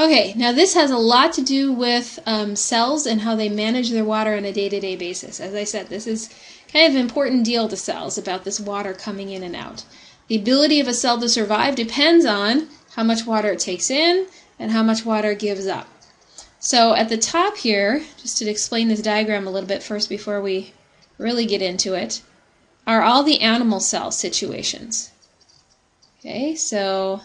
Okay, now this has a lot to do with cells and how they manage their water on a day-to-day basis. As I said, this is kind of an important deal to cells about this water coming in and out. The ability of a cell to survive depends on how much water it takes in and how much water it gives up. So at the top here, just to explain this diagram a little bit first before we really get into it, are all the animal cell situations. Okay, so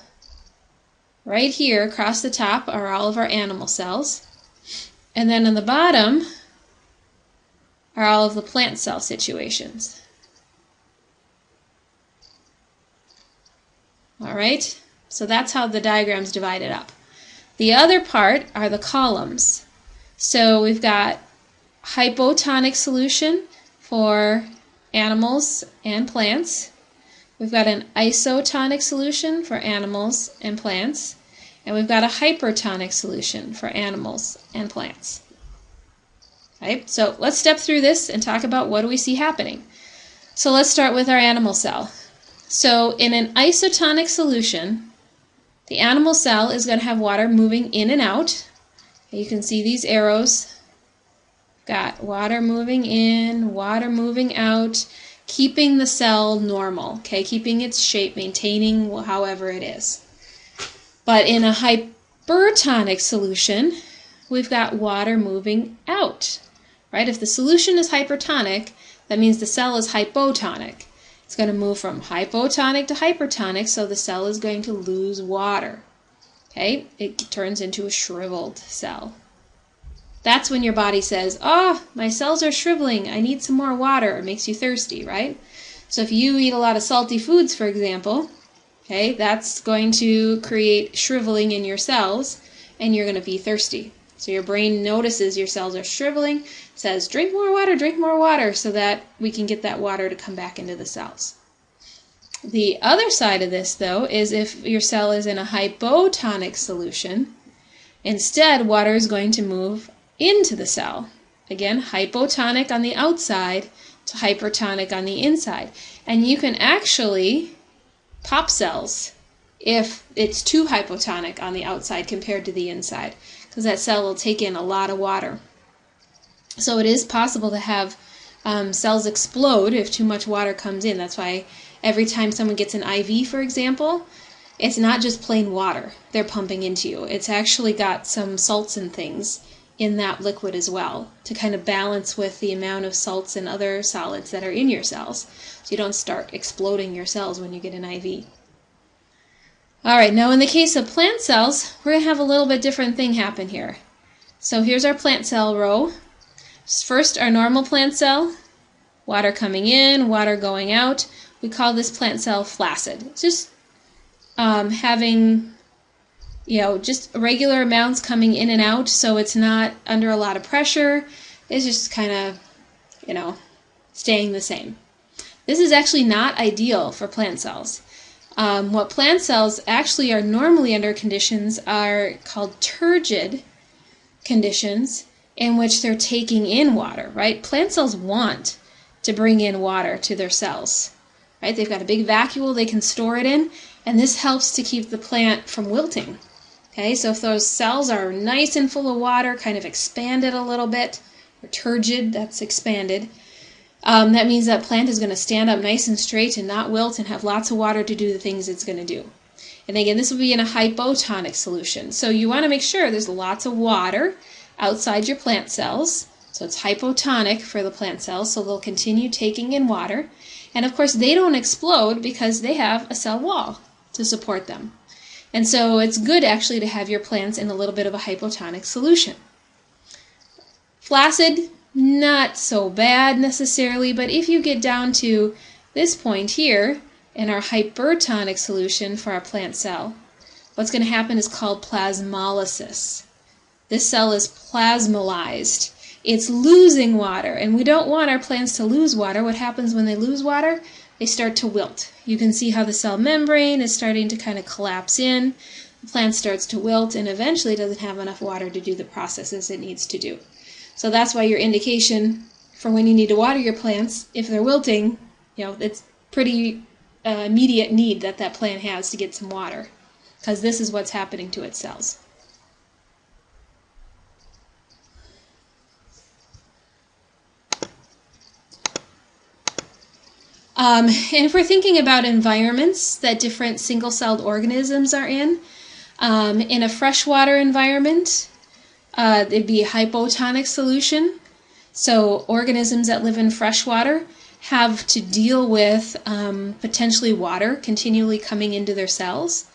right here across the top are all of our animal cells, and then on the bottom are all of the plant cell situations. Alright, so that's how the diagram's divided up. The other part are the columns. So we've got hypotonic solution for animals and plants. We've got an isotonic solution for animals and plants. And we've got a hypertonic solution for animals and plants. Okay, so let's step through this and talk about what do we see happening. So let's start with our animal cell. So in an isotonic solution, the animal cell is going to have water moving in and out. You can see these arrows. Got water moving in, water moving out, keeping the cell normal, okay, keeping its shape, maintaining however it is. But in a hypertonic solution, we've got water moving out, right? If the solution is hypertonic, that means the cell is hypotonic. It's going to move from hypotonic to hypertonic, so the cell is going to lose water. Okay, it turns into a shriveled cell. That's when your body says, oh, my cells are shriveling, I need some more water. It makes you thirsty, right? So if you eat a lot of salty foods, for example, okay, that's going to create shriveling in your cells, and you're going to be thirsty. So your brain notices your cells are shriveling, says, drink more water, so that we can get that water to come back into the cells. The other side of this, though, is if your cell is in a hypotonic solution, instead water is going to move into the cell. Again, hypotonic on the outside to hypertonic on the inside. And you can actually pop cells if it's too hypotonic on the outside compared to the inside, because that cell will take in a lot of water. So it is possible to have cells explode if too much water comes in. That's why every time someone gets an IV, for example, it's not just plain water they're pumping into you. It's actually got some salts and things in that liquid as well to kind of balance with the amount of salts and other solids that are in your cells, so you don't start exploding your cells when you get an IV. Alright, now in the case of plant cells, we're going to have a little bit different thing happen here. So here's our plant cell row. First, our normal plant cell, water coming in, water going out. We call this plant cell flaccid. It's just having, just regular amounts coming in and out, so it's not under a lot of pressure. It's just kind of, staying the same. This is actually not ideal for plant cells. What plant cells actually are normally under conditions are called turgid conditions, in which they're taking in water, right? Plant cells want to bring in water to their cells, right? They've got a big vacuole they can store it in, and this helps to keep the plant from wilting. Okay, so if those cells are nice and full of water, kind of expanded a little bit, or turgid, that's expanded, that means that plant is going to stand up nice and straight and not wilt and have lots of water to do the things it's going to do. And again, this will be in a hypotonic solution. So you want to make sure there's lots of water outside your plant cells. So it's hypotonic for the plant cells, so they'll continue taking in water. And of course, they don't explode because they have a cell wall to support them. And so it's good actually to have your plants in a little bit of a hypotonic solution. Flaccid, not so bad necessarily, but if you get down to this point here in our hypertonic solution for our plant cell, what's going to happen is called plasmolysis. This cell is plasmolized. It's losing water, and we don't want our plants to lose water. What happens when they lose water? They start to wilt. You can see how the cell membrane is starting to kind of collapse in. The plant starts to wilt and eventually doesn't have enough water to do the processes it needs to do. So that's why your indication for when you need to water your plants, if they're wilting, it's pretty immediate need that plant has to get some water, because this is what's happening to its cells. And if we're thinking about environments that different single-celled organisms are in a freshwater environment, it'd be a hypotonic solution. So organisms that live in freshwater have to deal with potentially water continually coming into their cells.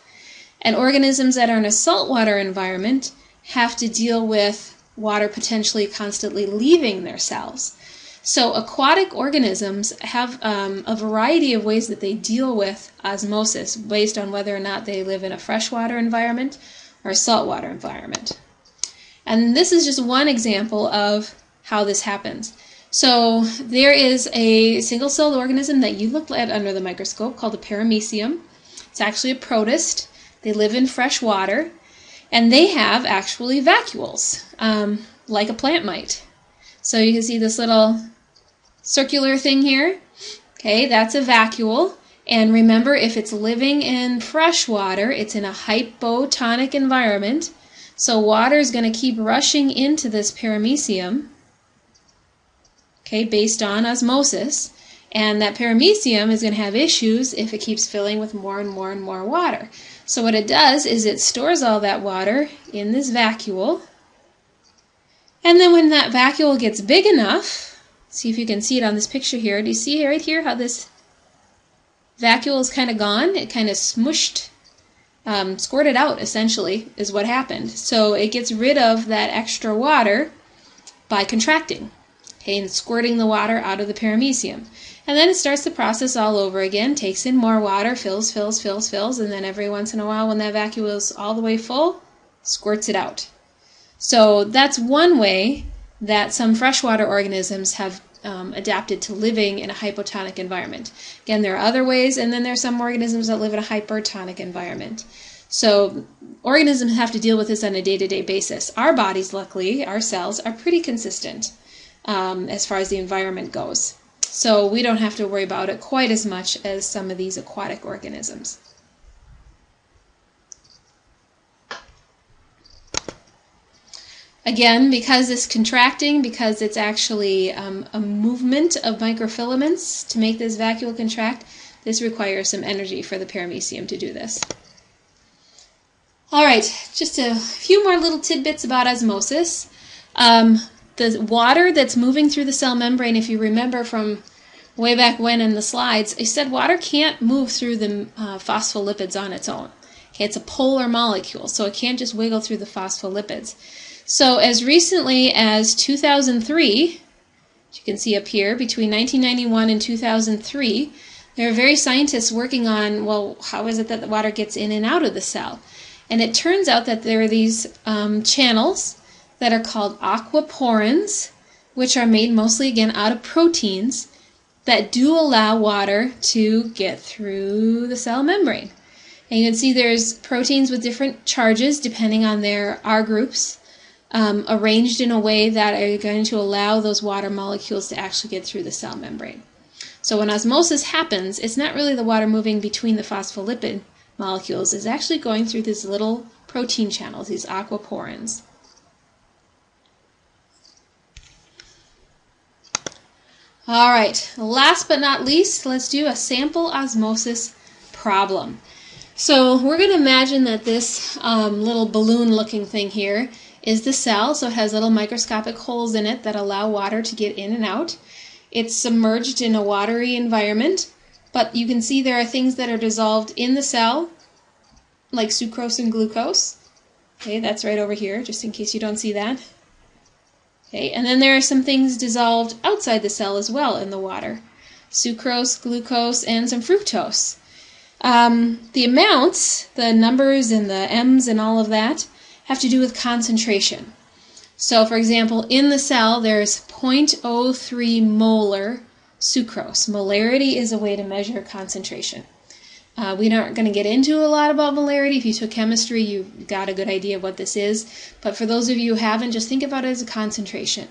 And organisms that are in a saltwater environment have to deal with water potentially constantly leaving their cells. So aquatic organisms have a variety of ways that they deal with osmosis based on whether or not they live in a freshwater environment or a saltwater environment. And this is just one example of how this happens. So there is a single-celled organism that you look at under the microscope called a Paramecium. It's actually a protist. They live in fresh water, and they have actually vacuoles, like a plant might. So you can see this little circular thing here. Okay, that's a vacuole. And remember, if it's living in fresh water, it's in a hypotonic environment. So water is going to keep rushing into this Paramecium, okay, based on osmosis. And that Paramecium is going to have issues if it keeps filling with more and more and more water. So what it does is it stores all that water in this vacuole. And then when that vacuole gets big enough, see if you can see it on this picture here. Do you see right here how this vacuole is kind of gone? It kind of smushed, squirted out essentially is what happened. So it gets rid of that extra water by contracting, okay, and squirting the water out of the Paramecium. And then it starts the process all over again, takes in more water, fills, fills, fills, fills, and then every once in a while when that vacuole is all the way full, squirts it out. So that's one way that some freshwater organisms have adapted to living in a hypotonic environment. Again, there are other ways, and then there are some organisms that live in a hypertonic environment. So organisms have to deal with this on a day-to-day basis. Our bodies, luckily, our cells, are pretty consistent as far as the environment goes. So we don't have to worry about it quite as much as some of these aquatic organisms. Again, because it's contracting, because it's actually a movement of microfilaments to make this vacuole contract, this requires some energy for the Paramecium to do this. All right, just a few more little tidbits about osmosis. The water that's moving through the cell membrane, if you remember from way back when in the slides, I said water can't move through the phospholipids on its own. Okay, it's a polar molecule, so it can't just wiggle through the phospholipids. So as recently as 2003, as you can see up here, between 1991 and 2003, there are various scientists working on, well, how is it that the water gets in and out of the cell? And it turns out that there are these channels that are called aquaporins, which are made mostly, again, out of proteins that do allow water to get through the cell membrane. And you can see there's proteins with different charges depending on their R groups, arranged in a way that are going to allow those water molecules to actually get through the cell membrane. So when osmosis happens, it's not really the water moving between the phospholipid molecules, it's actually going through these little protein channels, these aquaporins. All right, last but not least, let's do a sample osmosis problem. So we're going to imagine that this little balloon-looking thing here is the cell, so it has little microscopic holes in it that allow water to get in and out. It's submerged in a watery environment, but you can see there are things that are dissolved in the cell, like sucrose and glucose. Okay, that's right over here, just in case you don't see that. Okay, and then there are some things dissolved outside the cell as well in the water. Sucrose, glucose, and some fructose. The amounts, the numbers and the M's and all of that, have to do with concentration. So, for example, in the cell there's 0.03 molar sucrose. Molarity is a way to measure concentration. We aren't going to get into a lot about molarity. If you took chemistry, you've got a good idea of what this is. But for those of you who haven't, just think about it as a concentration.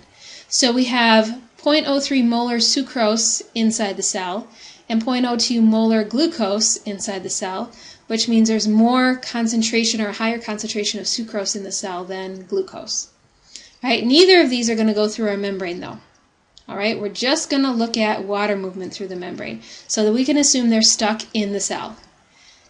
So we have 0.03 molar sucrose inside the cell and 0.02 molar glucose inside the cell, which means there's more concentration or a higher concentration of sucrose in the cell than glucose. All right, neither of these are going to go through our membrane though. All right, we're just going to look at water movement through the membrane so that we can assume they're stuck in the cell.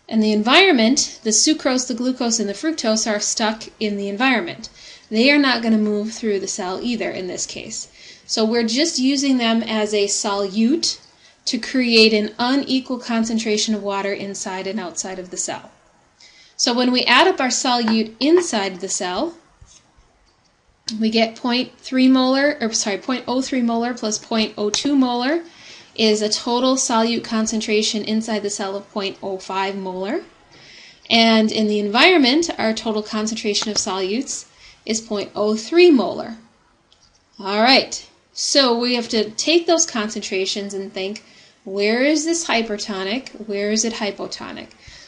In the environment, the sucrose, the glucose, and the fructose are stuck in the environment. They are not going to move through the cell either in this case. So we're just using them as a solute to create an unequal concentration of water inside and outside of the cell. So when we add up our solute inside the cell, we get 0.03 molar plus 0.02 molar is a total solute concentration inside the cell of 0.05 molar. And in the environment, our total concentration of solutes is 0.03 molar. All right, so we have to take those concentrations and think, where is this hypertonic? Where is it hypotonic?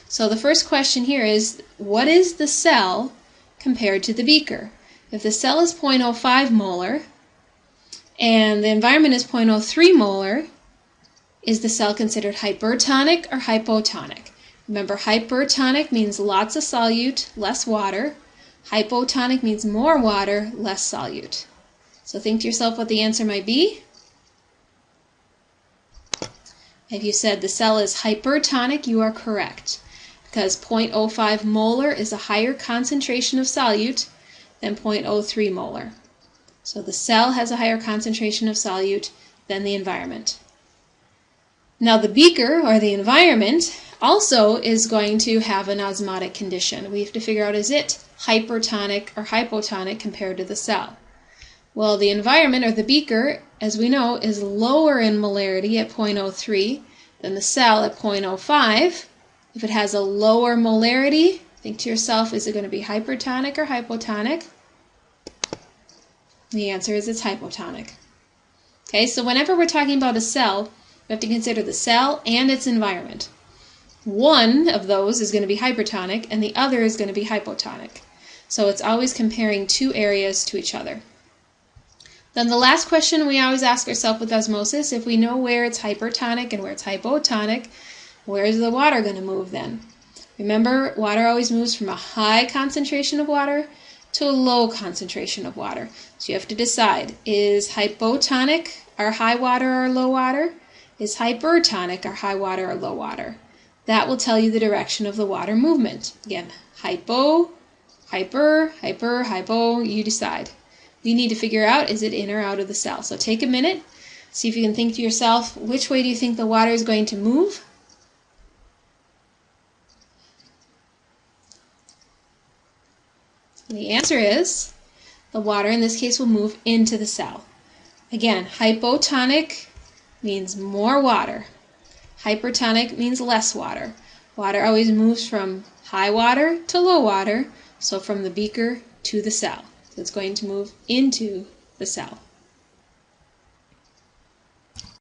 So the first question here is, what is the cell compared to the beaker? If the cell is 0.05 molar and the environment is 0.03 molar, is the cell considered hypertonic or hypotonic? Remember, hypertonic means lots of solute, less water. Hypotonic means more water, less solute. So think to yourself what the answer might be. If you said the cell is hypertonic, you are correct, because 0.05 molar is a higher concentration of solute than 0.03 molar. So the cell has a higher concentration of solute than the environment. Now the beaker, or the environment, also is going to have an osmotic condition. We have to figure out, is it hypertonic or hypotonic compared to the cell? Well, the environment, or the beaker, as we know, is lower in molarity at 0.03 than the cell at 0.05. If it has a lower molarity, think to yourself, is it going to be hypertonic or hypotonic? The answer is it's hypotonic. Okay, so whenever we're talking about a cell, we have to consider the cell and its environment. One of those is going to be hypertonic and the other is going to be hypotonic. So it's always comparing two areas to each other. Then the last question we always ask ourselves with osmosis, if we know where it's hypertonic and where it's hypotonic, where is the water going to move then? Remember, water always moves from a high concentration of water to a low concentration of water. So you have to decide, is hypotonic our high water or low water? Is hypertonic our high water or low water? That will tell you the direction of the water movement. Again, hypo, hyper, hyper, hypo, you decide. You need to figure out, is it in or out of the cell? So take a minute, see if you can think to yourself, which way do you think the water is going to move? The answer is, the water in this case will move into the cell. Again, hypotonic means more water. Hypertonic means less water. Water always moves from high water to low water, so from the beaker to the cell. So it's going to move into the cell.